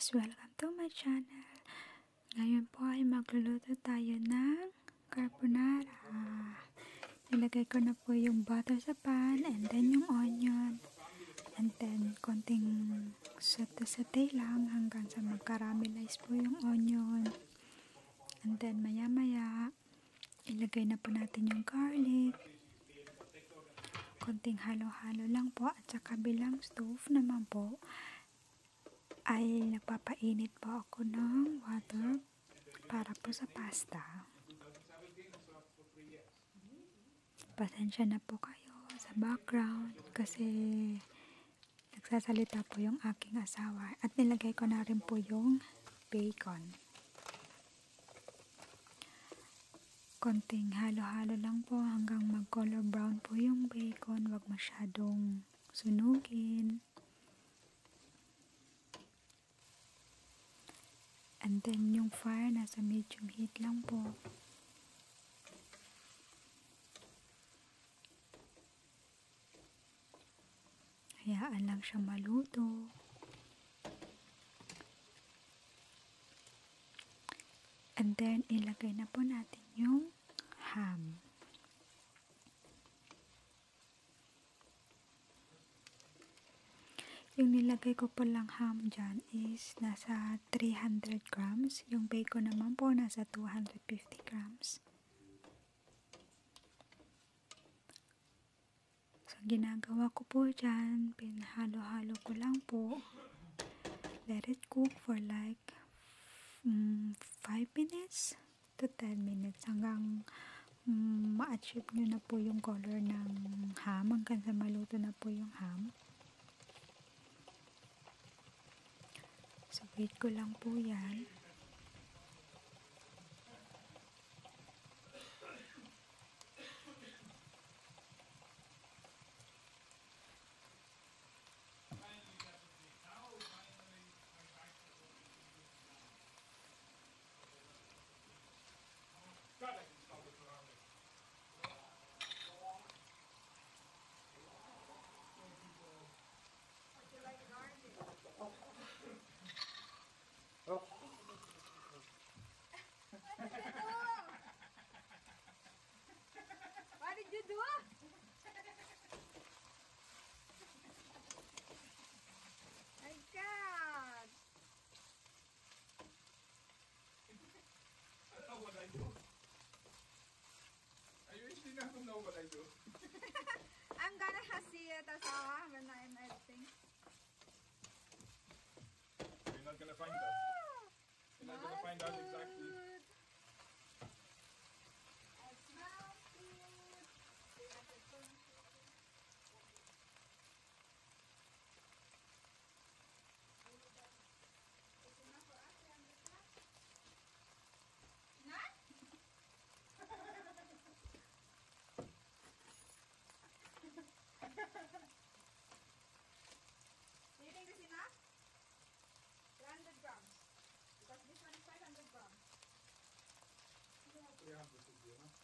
guys! Welcome to my channel. Ngayon po ay magluluto tayo ng carbonara. Nilagay ko na po yung butter sa pan and then yung onion and then konting saute lang hanggang sa mag-caramelize po yung onion. And then maya maya ilagay na po natin yung garlic. Konting halo-halo lang po at sa kabilang stove naman po ay nagpapainit po ako ng water para po sa pasta. Pasensya na po kayo sa background kasi nagsasalita po yung aking asawa at nilagay ko na rin po yung bacon. Konting halo-halo lang po hanggang mag-color brown po yung bacon, wag masyadong sunugin. And then, yung fire, nasa medium heat lang po. Hayaan lang siya maluto. And then, ilagay na po natin yung ham. Yung nilagay ko po lang ham dyan is nasa 300 grams. Yung bacon naman po nasa 250 grams. So, ginagawa ko po dyan, pinahalo-halo ko lang po. Let it cook for like 5 minutes to 10 minutes hanggang ma-achieve nyo na po yung color ng ham, hanggang sa maluto na po yung ham. So, wait ko lang po yan. What did you do? My God! I know what I do. I usually never know what I do. I'm gonna see it as when I'm editing. You're not gonna find out. You're not gonna find out exactly. It smells good. Do you think this is enough? 300 grams. Because this one is 500 grams. 300 should be enough.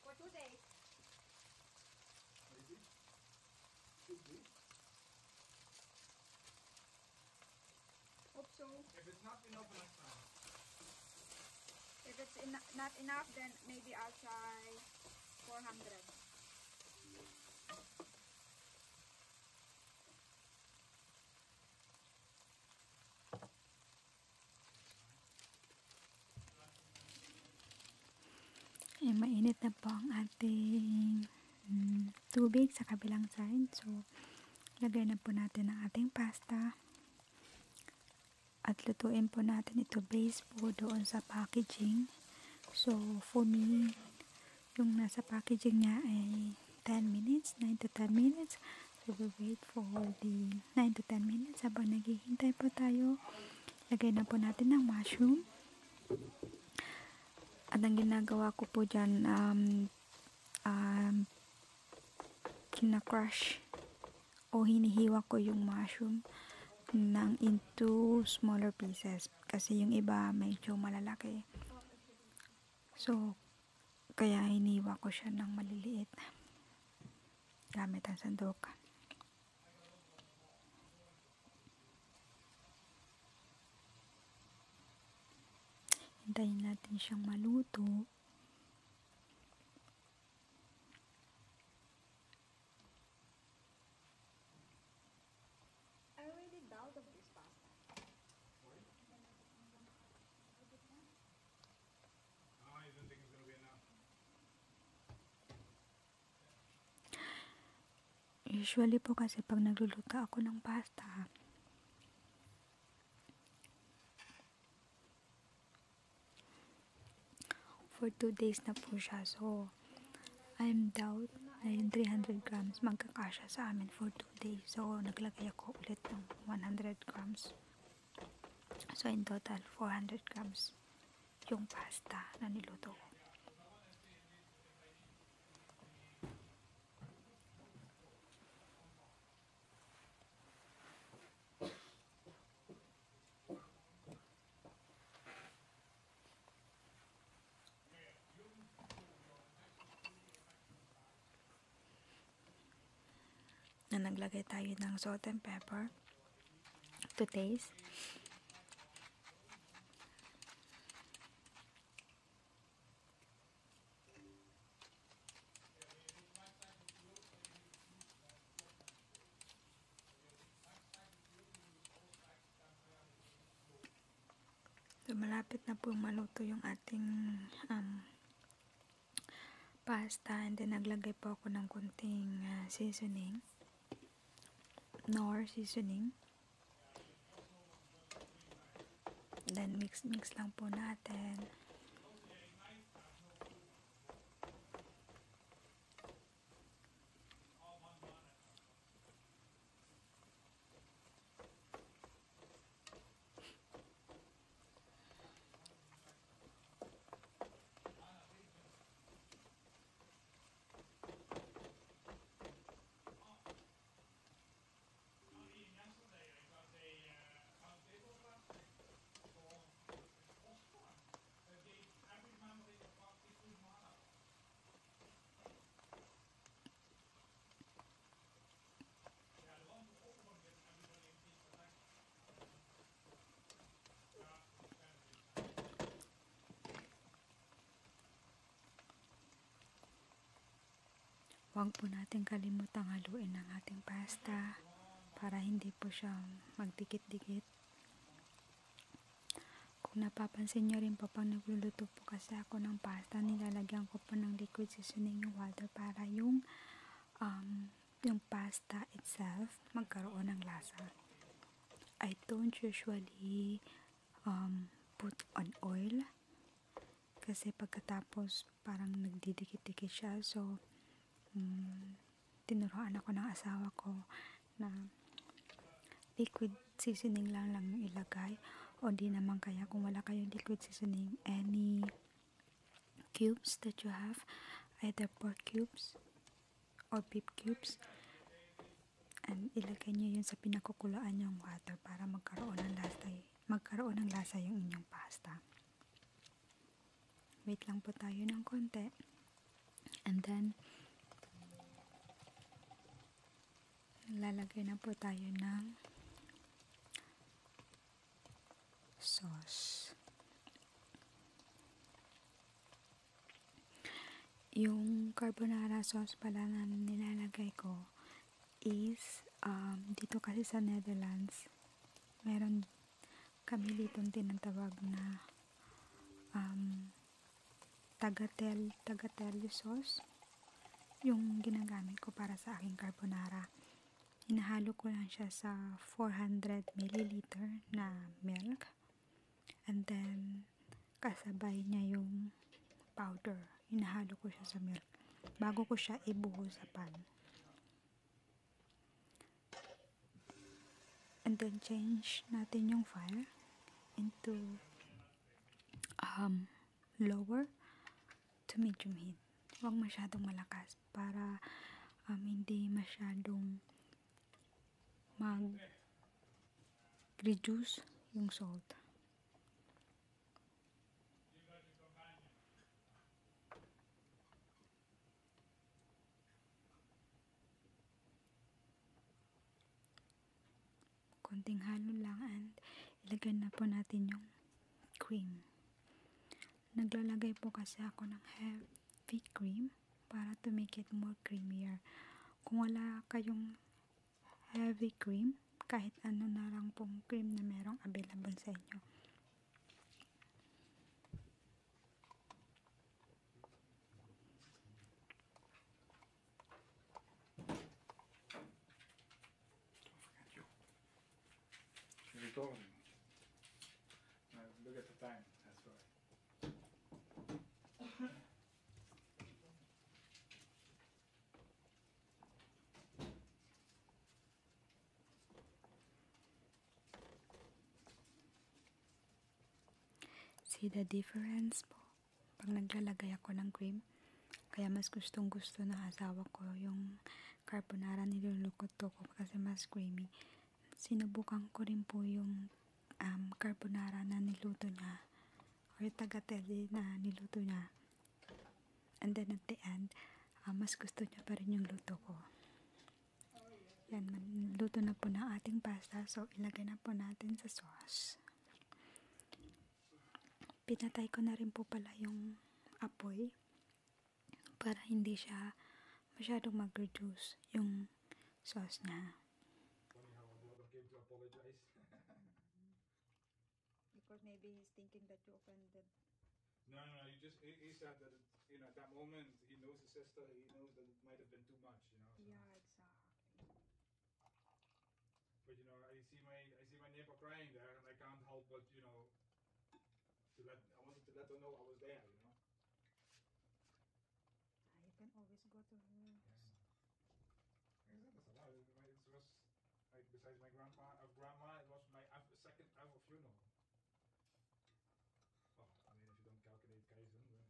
For 2 days. Maybe. Should be. Hope so. If it's not enough, next time. If it's not enough, then maybe I'll try 400. Ay, mainit na po ang ating tubig sa kabilang side. So, lagay na po natin ang ating pasta. At lutuin po natin ito based po doon sa packaging. So, for me, yung nasa packaging niya ay 10 minutes, 9 to 10 minutes. So, we wait for the 9 to 10 minutes. Habang naghihintay po tayo, lagay na po natin ng mushroom. At ang ginagawa ko po dyan, kina-crush o hinihiwa ko yung mushroom into smaller pieces. Kasi yung iba medyo malalaki. So, kaya hiniwa ko siya ng maliliit gamit ang sandok. Hintayin natin siyang maluto. I already doubt of this pasta. I don't think it's going to be enough. Usually po kasi pag nagluluto ako ng pasta, for 2 days na po siya. So, I'm doubt na yung 300 grams magkakasya sa amin for 2 days. So, naglagay ako ulit ng 100 grams. So, in total, 400 grams yung pasta na niluto ko. Na naglagay tayo ng salt and pepper to taste. So, malapit na po maluto yung ating pasta, and then naglagay po ako ng konting seasoning, nor seasoning. Then mix lang po natin. Huwag po natin kalimutang haluin ang ating pasta para hindi po siya magdikit-dikit. Kung napapansin nyo rin po, pag nagluluto po kasi ako ng pasta, nilalagyan ko po ng liquid seasoning yung water para yung pasta itself magkaroon ng lasa. I don't usually put on oil kasi pagkatapos parang nagdidikit-dikit siya. So, tinuruan ako ng asawa ko na liquid seasoning lang yung ilagay, o di naman kaya kung wala kayong liquid seasoning, any cubes that you have, either pork cubes or beef cubes, and ilagay nyo yun sa pinakukuluan yung water para magkaroon ng lasa yung inyong pasta. Wait lang po tayo ng konti, and then lalagay na po tayo ng sauce. Yung carbonara sauce pala na nilalagay ko is dito kasi sa Netherlands meron kami ditong tinatawag na tagatelle sauce yung ginagamit ko para sa aking carbonara. Hinahalo ko lang siya sa 400 milliliter na milk, and then kasabay niya yung powder. Hinahalo ko siya sa milk bago ko siya ibuhos sa pan. And then change natin yung fire into lower to medium heat. Huwag masyadong malakas para hindi masyadong mag-reduce yung salt. Konting halo lang, and ilagay na po natin yung cream. Naglalagay po kasi ako ng heavy cream para to make it more creamier. Kung wala kayong heavy cream, kahit ano na lang pong cream na merong available sa inyo. You're recording. Look at the time. That's right. See the difference po pag naglalagay ako ng cream. Kaya mas gustong gusto ng asawa ko yung carbonara, niluluto ko kasi mas creamy. Sinubukan ko rin po yung carbonara na niluto niya or tagatelle na niluto niya, and then at the end mas gusto niya pa rin yung luto ko. Yan, luto na po ng ating pasta, so ilagay na po natin sa sauce. Pinatay ko na rin po pala yung apoy para hindi siya masyadong mag-reduce yung sauce niya. Funny how the other came to apologize. Because maybe he's thinking that you offended. No, he said that at that moment he knows his sister. He knows that it might have been too much, So. Yeah, exactly. But I see my neighbor crying there, and I can't help but I wanted to let her know I was there. You can always go to her. Yeah, that's a lot. It was besides my grandma, it was my second ever funeral. Well, I mean, if you don't calculate Kaizen, then.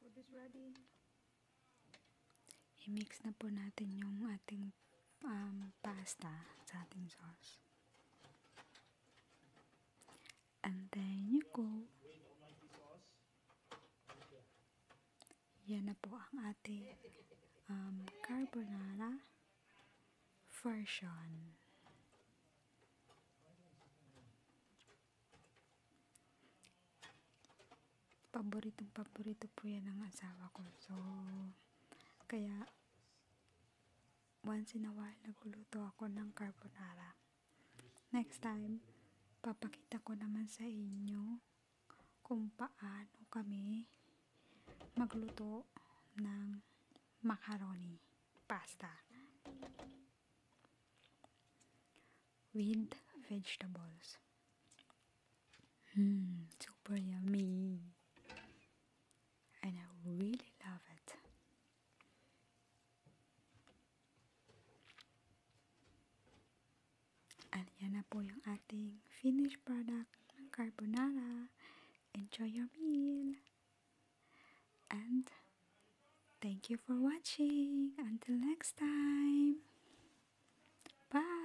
Food is ready. I-mix na po natin yung ating pasta sa ating sauce. And then you go. Yan na po ang ating carbonara version. Paborito po yan ng asawa ko. So, kaya once in a while nagluluto ako ng carbonara. Next time, papakita ko naman sa inyo kung paano kami magluto ng macaroni pasta with vegetables. Super yummy. And I really love it. At yan na po yung ating finished product ng carbonara. Enjoy your meal. And thank you for watching. Until next time. Bye.